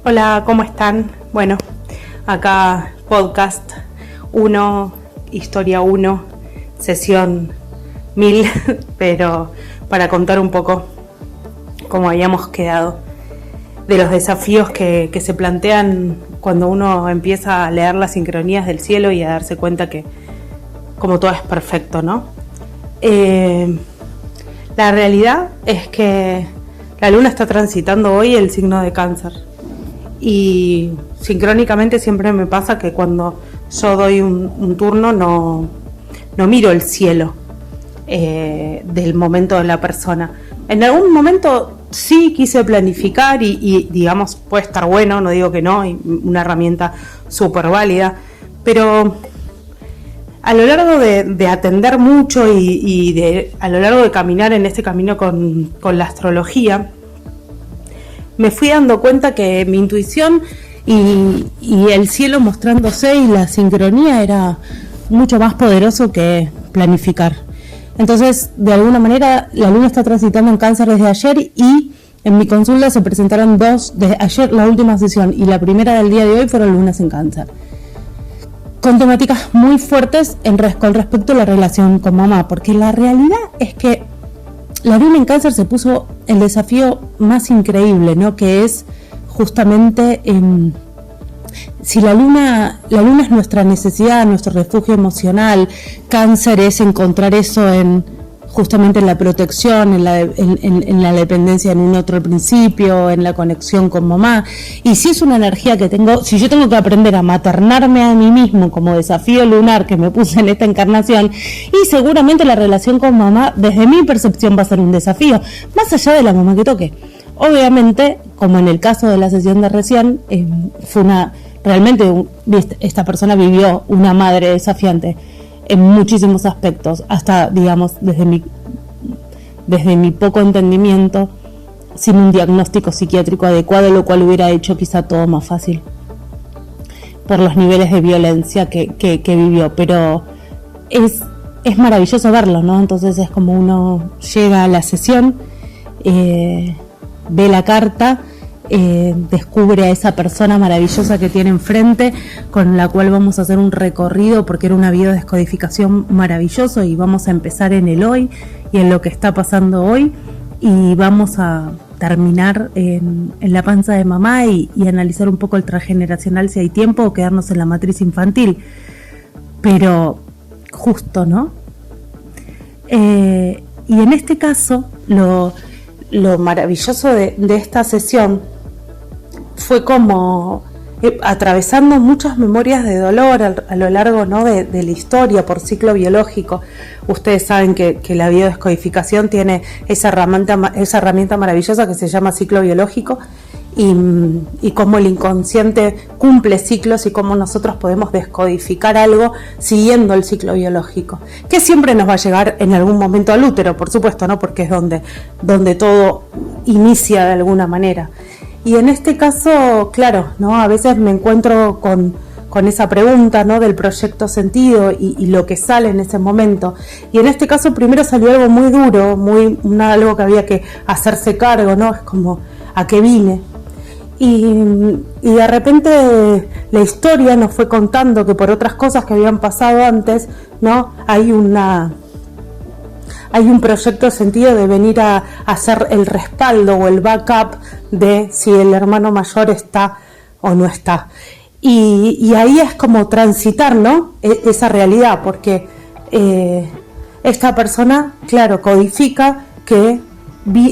Hola, ¿cómo están? Bueno, acá podcast 1, historia 1, sesión 1000, pero para contar un poco cómo habíamos quedado, de los desafíos que se plantean cuando uno empieza a leer las sincronías del cielo y a darse cuenta que como todo es perfecto, ¿no? La realidad es que la luna está transitando hoy el signo de Cáncer. Y sincrónicamente siempre me pasa que cuando yo doy un turno no miro el cielo del momento de la persona. En algún momento sí quise planificar y digamos puede estar bueno, no digo que no, una herramienta súper válida, pero a lo largo de atender mucho y a lo largo de caminar en este camino con la astrología, me fui dando cuenta que mi intuición y el cielo mostrándose y la sincronía era mucho más poderoso que planificar. Entonces, de alguna manera, la luna está transitando en Cáncer desde ayer y en mi consulta se presentaron dos, de ayer la última sesión y la primera del día de hoy fueron lunas en Cáncer, con temáticas muy fuertes con respecto a la relación con mamá, porque la realidad es que la luna en Cáncer se puso el desafío más increíble, ¿no? Que es justamente si la luna es nuestra necesidad, nuestro refugio emocional. Cáncer es encontrar eso justamente en la protección, en la dependencia en un otro principio, en la conexión con mamá. Y si es una energía que si yo tengo que aprender a maternarme a mí mismo como desafío lunar que me puse en esta encarnación, y seguramente la relación con mamá, desde mi percepción, va a ser un desafío, más allá de la mamá que toque. Obviamente, como en el caso de la sesión de recién, realmente esta persona vivió una madre desafiante en muchísimos aspectos, hasta digamos desde mi poco entendimiento, sin un diagnóstico psiquiátrico adecuado, lo cual hubiera hecho quizá todo más fácil por los niveles de violencia que vivió, pero es maravilloso verlo, ¿no? Entonces es como uno llega a la sesión, ve la carta, descubre a esa persona maravillosa que tiene enfrente, con la cual vamos a hacer un recorrido porque era una biodescodificación maravilloso, y vamos a empezar en el hoy y en lo que está pasando hoy, y vamos a terminar en la panza de mamá y analizar un poco el transgeneracional si hay tiempo, o quedarnos en la matriz infantil, pero justo, ¿no? Y en este caso lo maravilloso de esta sesión fue como atravesando muchas memorias de dolor a lo largo, ¿no? de la historia por ciclo biológico. Ustedes saben que la biodescodificación tiene esa herramienta maravillosa que se llama ciclo biológico, y cómo el inconsciente cumple ciclos y cómo nosotros podemos descodificar algo siguiendo el ciclo biológico, que siempre nos va a llegar en algún momento al útero, por supuesto, ¿no? Porque es donde todo inicia de alguna manera. Y en este caso, claro, ¿no? A veces me encuentro con esa pregunta, ¿no? Del proyecto sentido y lo que sale en ese momento. Y en este caso primero salió algo muy duro, algo que había que hacerse cargo, ¿no? Es como, ¿a qué vine? Y de repente la historia nos fue contando que por otras cosas que habían pasado antes, ¿no? Hay un proyecto de sentido de venir a hacer el respaldo o el backup de si el hermano mayor está o no está. Y ahí es como transitar, ¿no? Esa realidad, porque esta persona, claro, codifica que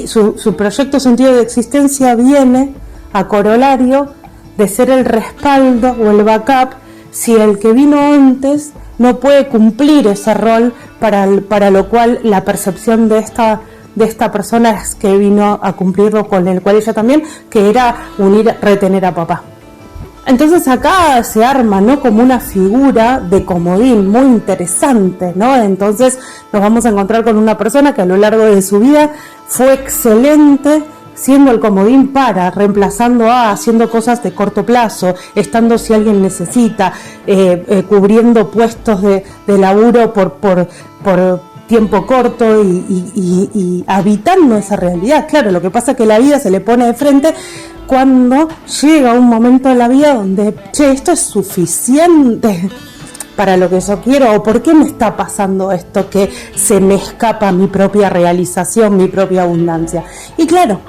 su proyecto de sentido de existencia viene a corolario de ser el respaldo o el backup si el que vino antes no puede cumplir ese rol, para lo cual la percepción de esta persona es que vino a cumplirlo con el cual ella también, que era retener a papá. Entonces acá se arma, ¿no? Como una figura de comodín muy interesante, ¿no? Entonces nos vamos a encontrar con una persona que a lo largo de su vida fue excelente siendo el comodín reemplazando haciendo cosas de corto plazo, estando si alguien necesita, cubriendo puestos de laburo por tiempo corto y habitando esa realidad. Claro, lo que pasa es que la vida se le pone de frente cuando llega un momento de la vida donde, esto es suficiente para lo que yo quiero, o por qué me está pasando esto que se me escapa mi propia realización, mi propia abundancia. Y claro,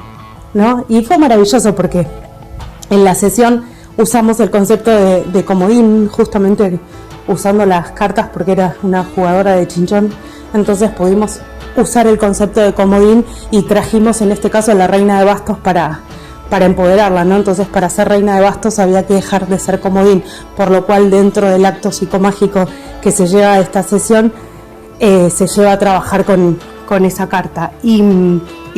¿no? Y fue maravilloso porque en la sesión usamos el concepto de comodín, justamente usando las cartas porque era una jugadora de chinchón, entonces pudimos usar el concepto de comodín y trajimos en este caso a la reina de bastos para empoderarla, ¿no? Entonces para ser reina de bastos había que dejar de ser comodín, por lo cual dentro del acto psicomágico que se lleva a esta sesión se lleva a trabajar con esa carta y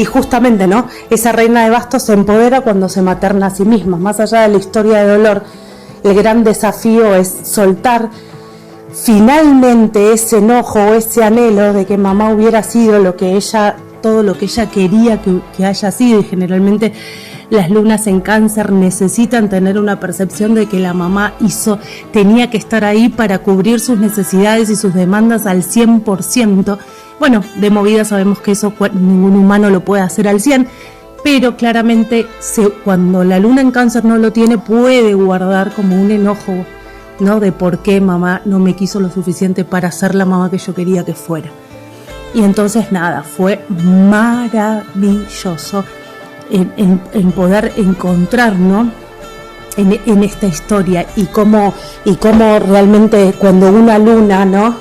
justamente, ¿no? Esa reina de bastos se empodera cuando se materna a sí misma. Más allá de la historia de dolor, el gran desafío es soltar finalmente ese enojo o ese anhelo de que mamá hubiera sido todo lo que ella quería que haya sido, y generalmente las lunas en Cáncer necesitan tener una percepción de que la mamá tenía que estar ahí para cubrir sus necesidades y sus demandas al 100%. Bueno, de movida sabemos que eso ningún humano lo puede hacer al 100%, pero claramente cuando la luna en Cáncer no lo tiene, puede guardar como un enojo, ¿no? De por qué mamá no me quiso lo suficiente para ser la mamá que yo quería que fuera. Y entonces nada, fue maravilloso en poder encontrar, ¿no? en esta historia y cómo realmente cuando una luna, ¿no?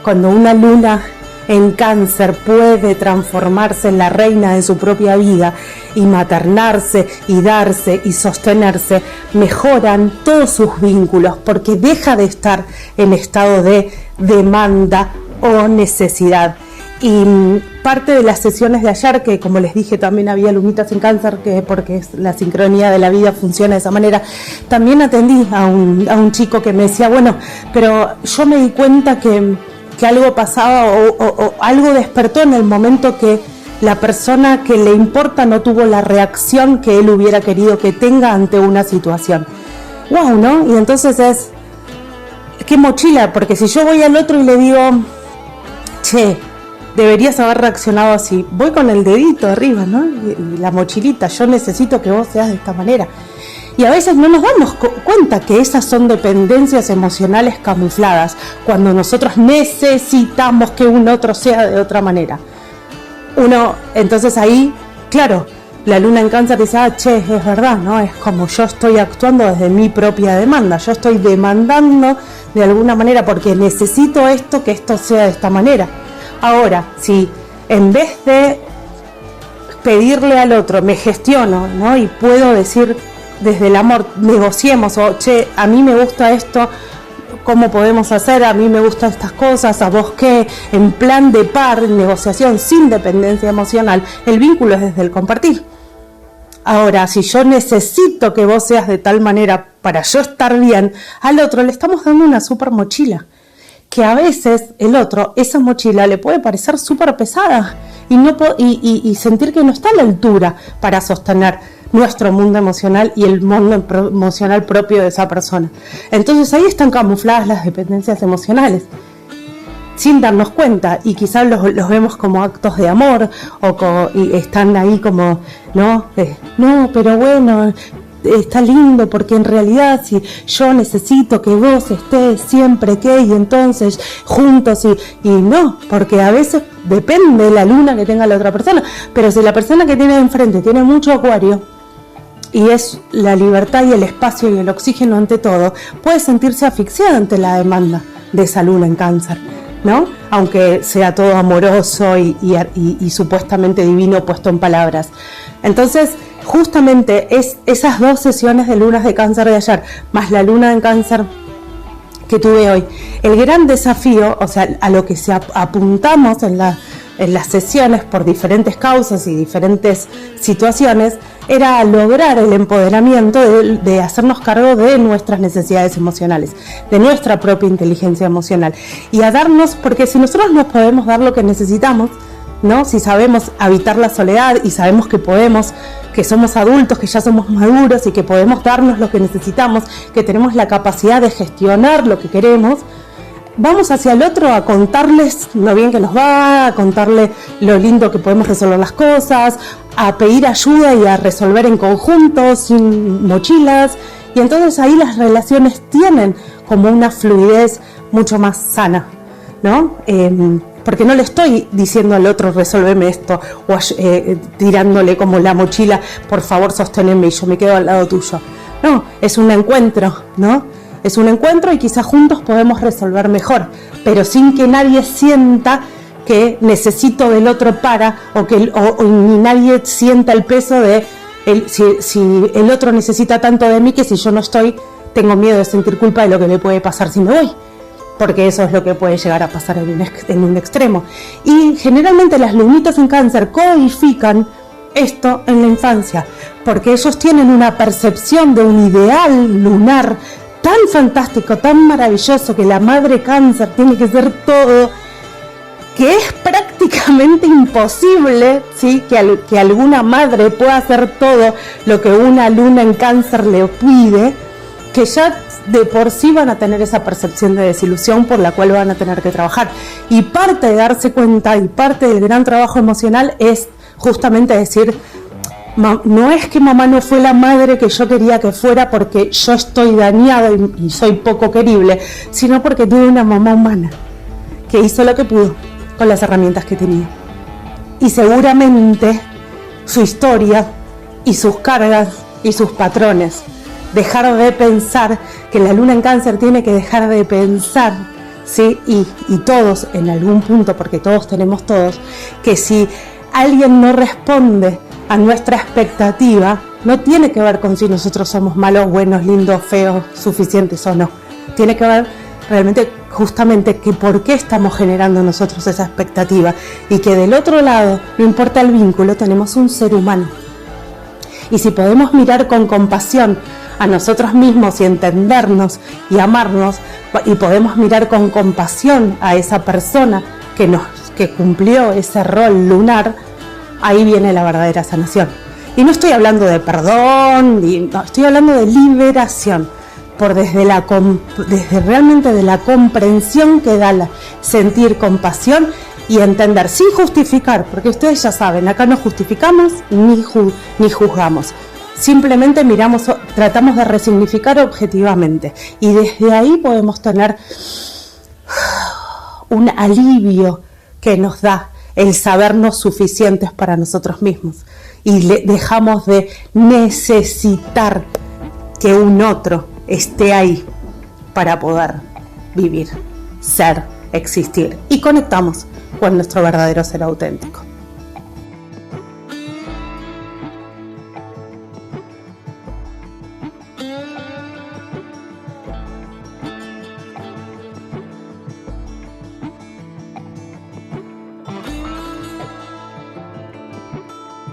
Cuando una luna en Cáncer puede transformarse en la reina de su propia vida y maternarse y darse y sostenerse, mejoran todos sus vínculos porque deja de estar en estado de demanda o necesidad. Y parte de las sesiones de ayer, que como les dije también había lunitas en Cáncer, que porque la sincronía de la vida funciona de esa manera, también atendí a un chico que me decía, bueno, pero yo me di cuenta que algo pasaba o algo despertó en el momento que la persona que le importa no tuvo la reacción que él hubiera querido que tenga ante una situación. ¡Wow!, ¿no? Y entonces qué mochila, porque si yo voy al otro y le digo, che, deberías haber reaccionado así, voy con el dedito arriba, ¿no? Y la mochilita, yo necesito que vos seas de esta manera. Y a veces no nos damos cuenta que esas son dependencias emocionales camufladas, cuando nosotros necesitamos que un otro sea de otra manera. Entonces ahí, claro, la luna en Cáncer dice, che, es verdad, ¿no? Es como yo estoy actuando desde mi propia demanda, yo estoy demandando de alguna manera porque necesito que esto sea de esta manera. Ahora, si en vez de pedirle al otro, me gestiono, ¿no? Y puedo decir desde el amor, negociemos, o che, a mí me gusta esto, ¿cómo podemos hacer? A mí me gustan estas cosas, ¿a vos qué? En plan de par, negociación sin dependencia emocional, el vínculo es desde el compartir. Ahora, si yo necesito que vos seas de tal manera para yo estar bien, al otro le estamos dando una super mochila, que a veces el otro, esa mochila le puede parecer súper pesada y sentir que no está a la altura para sostener nuestro mundo emocional y el mundo emocional propio de esa persona. Entonces ahí están camufladas las dependencias emocionales sin darnos cuenta, y quizás los vemos como actos de amor y están ahí como, no, pero bueno, está lindo porque en realidad si yo necesito que vos estés siempre y entonces juntos y no, porque a veces depende de la luna que tenga la otra persona, pero si la persona que tiene enfrente tiene mucho acuario y es la libertad y el espacio y el oxígeno ante todo, puede sentirse asfixiada ante la demanda de esa luna en Cáncer, ¿no? Aunque sea todo amoroso y supuestamente divino puesto en palabras. Entonces, justamente esas dos sesiones de lunas de Cáncer de ayer, más la luna en Cáncer que tuve hoy, el gran desafío, o sea, a lo que apuntamos en las sesiones por diferentes causas y diferentes situaciones, era lograr el empoderamiento de hacernos cargo de nuestras necesidades emocionales, de nuestra propia inteligencia emocional, y a darnos, porque si nosotros nos podemos dar lo que necesitamos, ¿no? Si sabemos habitar la soledad y sabemos que podemos, que somos adultos, que ya somos maduros y que podemos darnos lo que necesitamos, que tenemos la capacidad de gestionar lo que queremos, vamos hacia el otro a contarles lo bien que nos va, a contarle lo lindo que podemos resolver las cosas, a pedir ayuda y a resolver en conjunto, sin mochilas. Y entonces ahí las relaciones tienen como una fluidez mucho más sana, ¿no? Porque no le estoy diciendo al otro resolveme esto o tirándole como la mochila, por favor sosteneme y yo me quedo al lado tuyo. No, es un encuentro, ¿no? Es un encuentro y quizás juntos podemos resolver mejor, pero sin que nadie sienta que necesito del otro o ni nadie sienta el peso de si el otro necesita tanto de mí que si yo no estoy, tengo miedo de sentir culpa de lo que le puede pasar si me voy. Porque eso es lo que puede llegar a pasar en un extremo. Y generalmente las lunitas en Cáncer codifican esto en la infancia, porque ellos tienen una percepción de un ideal lunar tan fantástico, tan maravilloso, que la madre Cáncer tiene que ser todo, que es prácticamente imposible, ¿sí? que alguna madre pueda hacer todo lo que una luna en Cáncer le pide, que ya de por sí van a tener esa percepción de desilusión por la cual van a tener que trabajar. Y parte de darse cuenta y parte del gran trabajo emocional es justamente decir, no es que mamá no fue la madre que yo quería que fuera porque yo estoy dañado y soy poco querible, sino porque tuve una mamá humana que hizo lo que pudo con las herramientas que tenía. Y seguramente su historia y sus cargas y sus patrones, dejar de pensar, que la luna en Cáncer tiene que dejar de pensar, ¿sí? Y todos en algún punto, porque todos tenemos todos, que si alguien no responde a nuestra expectativa, no tiene que ver con si nosotros somos malos, buenos, lindos, feos, suficientes o no. Tiene que ver realmente justamente que por qué estamos generando nosotros esa expectativa y que del otro lado, no importa el vínculo, tenemos un ser humano. Y si podemos mirar con compasión a nosotros mismos y entendernos y amarnos, y podemos mirar con compasión a esa persona que cumplió ese rol lunar, ahí viene la verdadera sanación. Y no estoy hablando de perdón, no, estoy hablando de liberación, desde realmente de la comprensión que da sentir compasión y entender, sin justificar, porque ustedes ya saben, acá no justificamos ni juzgamos. Simplemente tratamos de resignificar objetivamente y desde ahí podemos tener un alivio que nos da el sabernos suficientes para nosotros mismos y dejamos de necesitar que un otro esté ahí para poder vivir, ser, existir y conectamos con nuestro verdadero ser auténtico.